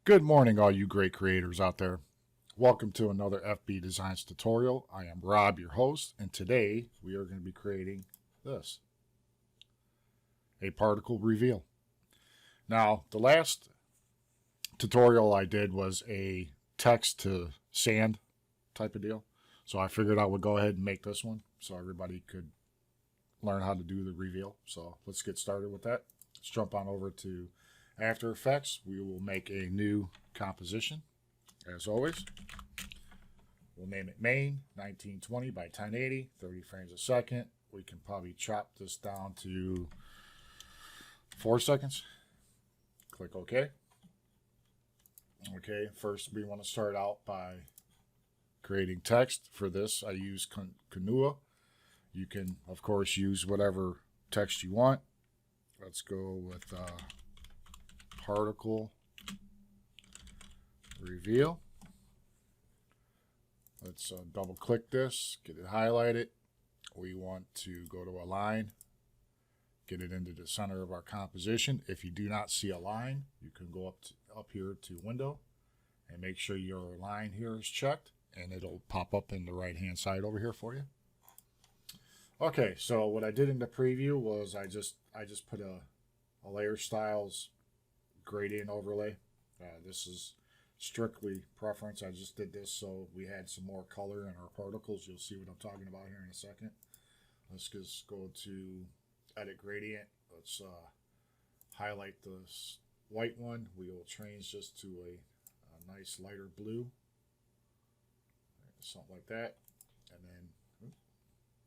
Good morning, all you great creators out there. Welcome to another FB Designz tutorial. I am Rob, your host, and today we are going to be creating this, a particle reveal. Now, the last tutorial I did was a text to sand type of deal, so I figured I would go ahead and make this one so everybody could learn how to do the reveal. So let's get started with that. Let's jump on over to After Effects. We will make a new composition, as always. We'll name it Main 1920 by 1080, 30 frames a second. We can probably chop this down to 4 seconds. Click OK. Okay, first we want to start out by creating text. For this, I use Canua. You can, of course, use whatever text you want. Let's go with particle reveal. Let's double click this, get it highlighted. We want to go to a line, get it into the center of our composition. If you do not see a line, you can go up here to Window and make sure your line here is checked, and it'll pop up in the right hand side over here for you. Okay, so what I did in the preview was I just put a layer styles gradient overlay. This is strictly preference. I just did this so we had some more color in our particles. You'll see what I'm talking about here in a second. Let's just go to edit gradient. Let's highlight this white one. We will change this to a nice lighter blue, something like that, and then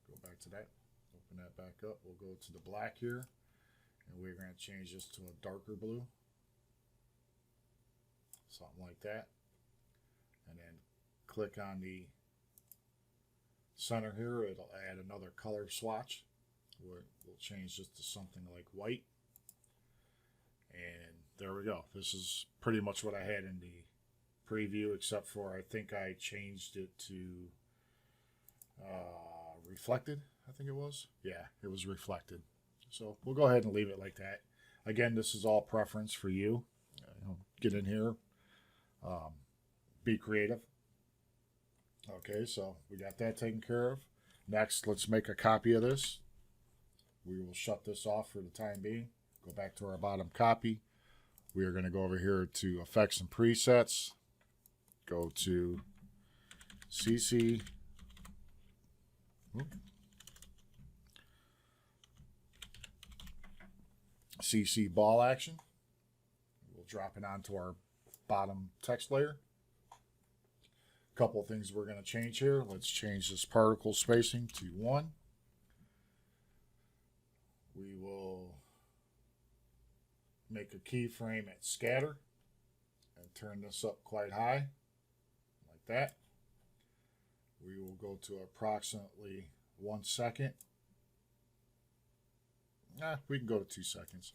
go back to that, open that back up. We'll go to the black here, and we're going to change this to a darker blue, something like that, and then click on the center here. It'll add another color swatch. We'll change this to something like white, and there we go. This is pretty much what I had in the preview, except for I think I changed it to reflected. I think it was. Yeah, it was reflected. So we'll go ahead and leave it like that. Again, this is all preference for you. Get in here, be creative. Okay, so we got that taken care of. Next, let's make a copy of this. We will shut this off for the time being. Go back to our bottom copy. We are going to go over here to Effects and Presets. Go to CC. CC ball action. We'll drop it onto our bottom text layer. A couple of things we're going to change here. Let's change this particle spacing to 1. We will make a keyframe at scatter and turn this up quite high, like that. We will go to approximately 1 second. We can go to 2 seconds.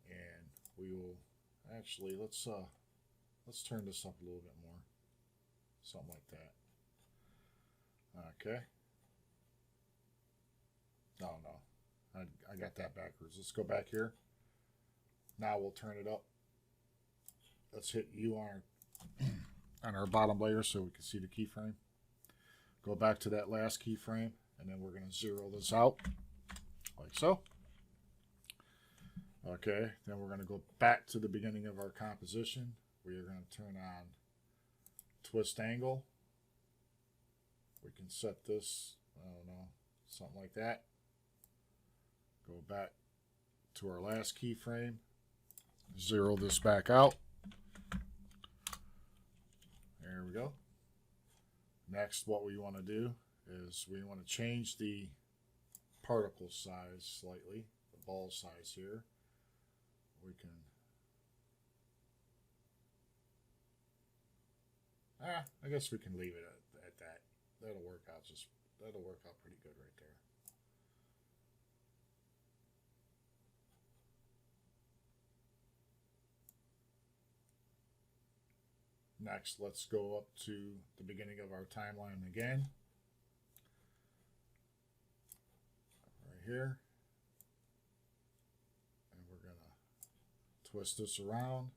And we will actually, let's turn this up a little bit more. Something like that. Okay. No. I got that backwards. Let's go back here. Now we'll turn it up. Let's hit U on our bottom layer so we can see the keyframe. Go back to that last keyframe, and then we're going to zero this out, like so. Okay, then we're going to go back to the beginning of our composition. We are going to turn on twist angle. We can set this, I don't know, something like that. Go back to our last keyframe, zero this back out. There we go. Next, what we want to do is we want to change the particle size slightly, the ball size here. We can, I guess we can leave it at that. That'll work out pretty good right there. Next, let's go up to the beginning of our timeline again. Right here. And we're going to twist this around.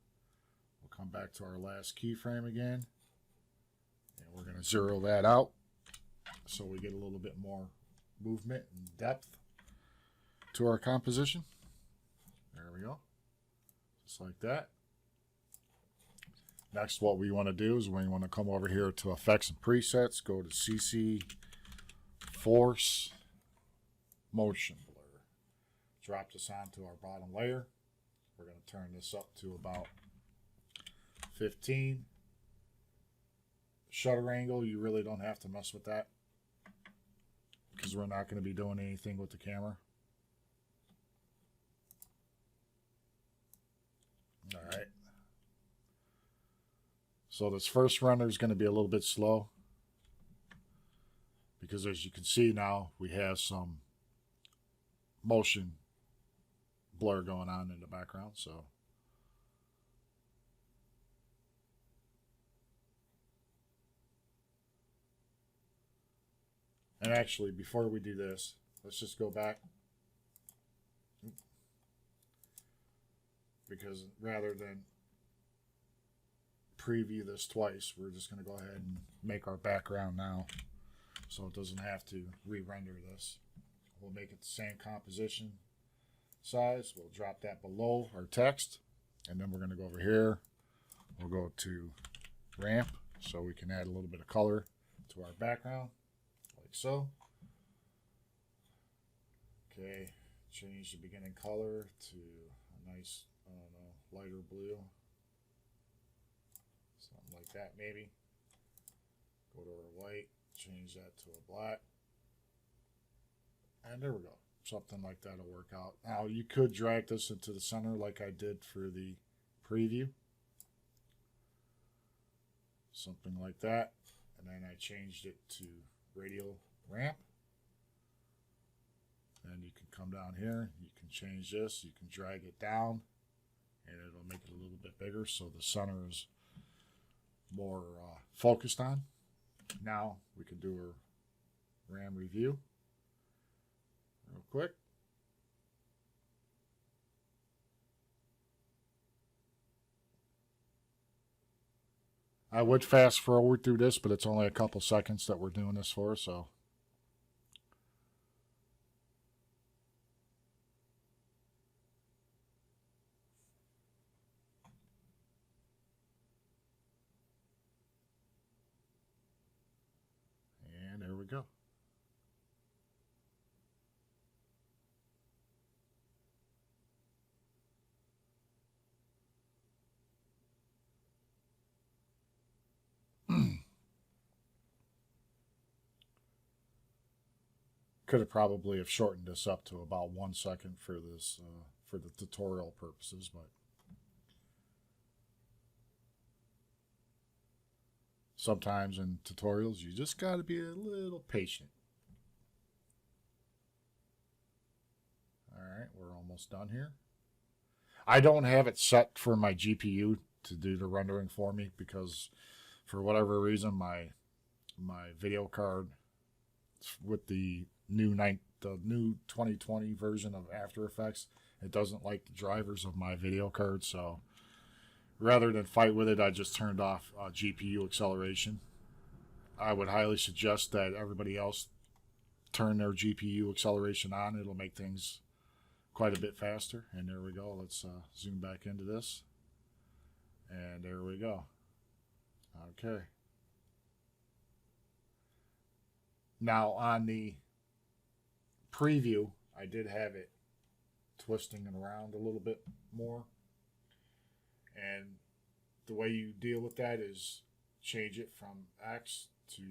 come back to our last keyframe again, and we're going to zero that out so we get a little bit more movement and depth to our composition. There we go. Just like that. Next, what we want to do is we want to come over here to Effects and Presets, go to CC, Force, Motion Blur. Drop this onto our bottom layer. We're going to turn this up to about 15. Shutter angle, you really don't have to mess with that because we're not going to be doing anything with the camera. All right. So this first render is going to be a little bit slow because, as you can see now, we have some motion blur going on in the background. So and actually, before we do this, let's just go back, because rather than preview this twice, we're just going to go ahead and make our background now so it doesn't have to re-render this. We'll make it the same composition size. We'll drop that below our text, and then we're going to go over here. We'll go to ramp so we can add a little bit of color to our background, like so. Okay, change the beginning color to a nice, I don't know, lighter blue. Something like that, maybe. Go to our white, change that to a black. And there we go. Something like that will work out. Now, you could drag this into the center like I did for the preview. Something like that. And then I changed it to radial ramp. And you can come down here. You can change this. You can drag it down. And it'll make it a little bit bigger so the center is more focused on. Now we can do a RAM review real quick. I would fast forward through this, but it's only a couple seconds that we're doing this for, so. And there we go. Could have probably have shortened this up to about 1 second for this for the tutorial purposes, but sometimes in tutorials you just got to be a little patient. All right, we're almost done here. I don't have it set for my GPU to do the rendering for me because for whatever reason my video card with the new 2020 version of After Effects, it doesn't like the drivers of my video card, so rather than fight with it, I just turned off GPU acceleration. I would highly suggest that everybody else turn their GPU acceleration on. It'll make things quite a bit faster. And there we go. Let's zoom back into this. And there we go. Okay. Now on the preview, I did have it twisting it around a little bit more. And the way you deal with that is change it from X to,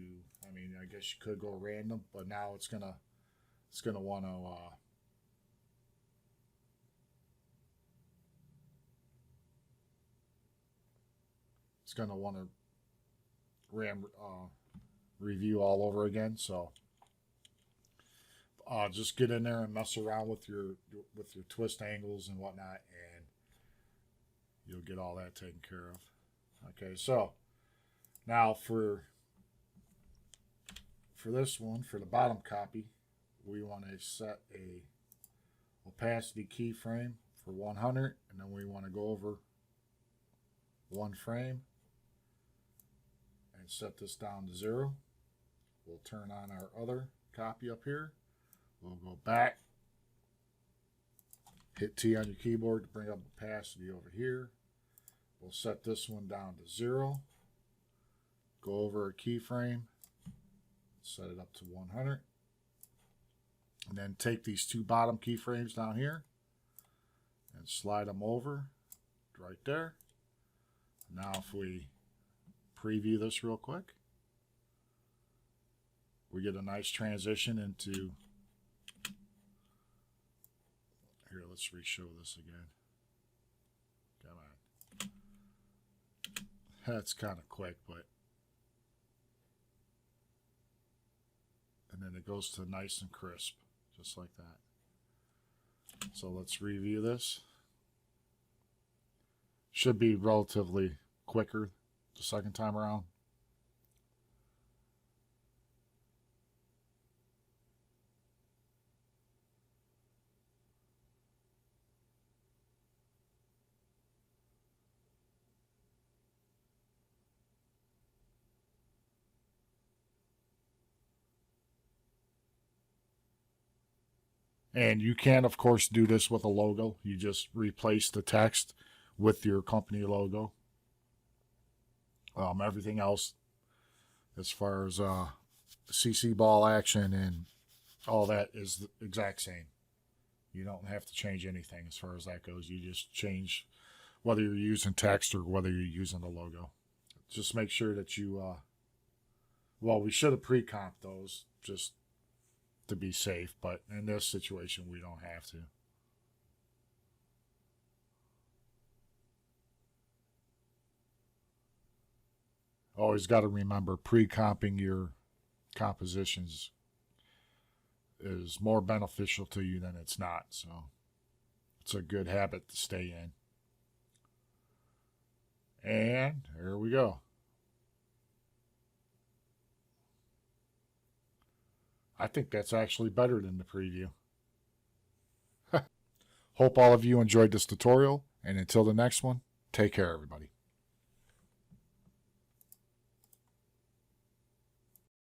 I mean, I guess you could go random, but now it's gonna want to review all over again. So just get in there and mess around with your twist angles and whatnot, and you'll get all that taken care of. Okay, so now for this one, for the bottom copy, we want to set a opacity keyframe for 100, and then we want to go over one frame and set this down to 0. We'll turn on our other copy up here. We'll go back, hit T on your keyboard to bring up opacity over here. We'll set this one down to 0. Go over a keyframe, set it up to 100. And then take these two bottom keyframes down here and slide them over right there. Now if we preview this real quick, we get a nice transition into, here, let's re-show this again. Come on. That's kind of quick, but, and then it goes to nice and crisp, just like that. So let's review this. Should be relatively quicker the second time around. And you can, of course, do this with a logo. You just replace the text with your company logo. Everything else, as far as CC ball action and all that, is the exact same. You don't have to change anything as far as that goes. You just change whether you're using text or whether you're using the logo. Just make sure that you, well, we should have pre-comped those just to be safe, but in this situation we don't have to. Always got to remember, pre-comping your compositions is more beneficial to you than it's not, so it's a good habit to stay in. And there we go. I think that's actually better than the preview. Hope all of you enjoyed this tutorial, and until the next one, take care, everybody.